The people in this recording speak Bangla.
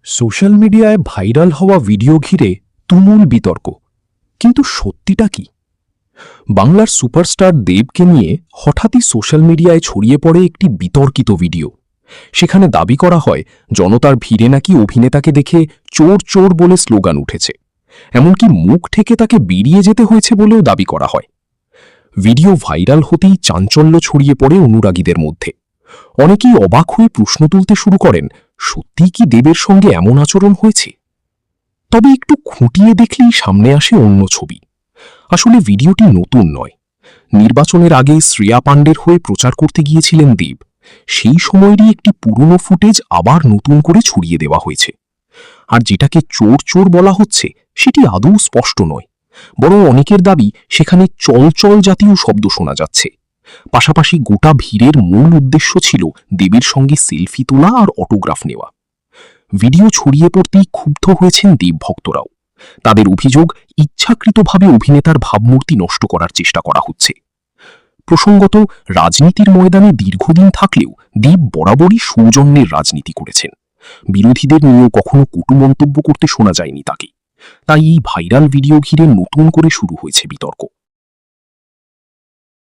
সোশ্যাল মিডিয়ায় ভাইরাল হওয়া ভিডিও ঘিরে তুমুল বিতর্ক। কিন্তু সত্যিটা কি? বাংলার সুপারস্টার দেবকে নিয়ে হঠাৎই সোশ্যাল মিডিয়ায় ছড়িয়ে পড়ে একটি বিতর্কিত ভিডিও। সেখানে দাবি করা হয় জনতার ভিড়ে নাকি অভিনেতাকে দেখে চোর চোর বলে স্লোগান উঠেছে, এমনকি মুখ থেকে তাকে বেরিয়ে যেতে হয়েছে বলেও দাবি করা হয়। ভিডিও ভাইরাল হতেই চাঞ্চল্য ছড়িয়ে পড়ে অনুরাগীদের মধ্যে। অনেকেই অবাক হয়ে প্রশ্ন তুলতে শুরু করেন, সত্যিই কি দেবের সঙ্গে এমন আচরণ হয়েছে? তবে একটু খুঁটিয়ে দেখলেই সামনে আসে অন্য ছবি। আসলে ভিডিওটি নতুন নয়। নির্বাচনের আগে শ্রেয়া পাণ্ডের হয়ে প্রচার করতে গিয়েছিলেন দেব। সেই সময়েরই একটি পুরনো ফুটেজ আবার নতুন করে ছড়িয়ে দেওয়া হয়েছে। আর যেটাকে চোর চোর বলা হচ্ছে সেটি আদৌ স্পষ্ট নয়, বরং অনেকের দাবি সেখানে চলচল জাতীয় শব্দ শোনা যাচ্ছে। পাশাপাশি গোটা ভিড়ের মূল উদ্দেশ্য ছিল দেবীর সঙ্গে সেলফি তোলা আর অটোগ্রাফ নেওয়া। ভিডিও ছড়িয়ে পড়তেই ক্ষুব্ধ হয়েছেন দেব ভক্তরাও। তাদের অভিযোগ, ইচ্ছাকৃতভাবে অভিনেতার ভাবমূর্তি নষ্ট করার চেষ্টা করা হচ্ছে। প্রসঙ্গত, রাজনীতির ময়দানে দীর্ঘদিন থাকলেও দেব বরাবরই সৌজন্যের রাজনীতি করেছেন। বিরোধীদের নিয়েও কখনো কটু মন্তব্য করতে শোনা যায়নি তাকে। তাই এই ভাইরাল ভিডিও ঘিরে নতুন করে শুরু হয়েছে বিতর্ক।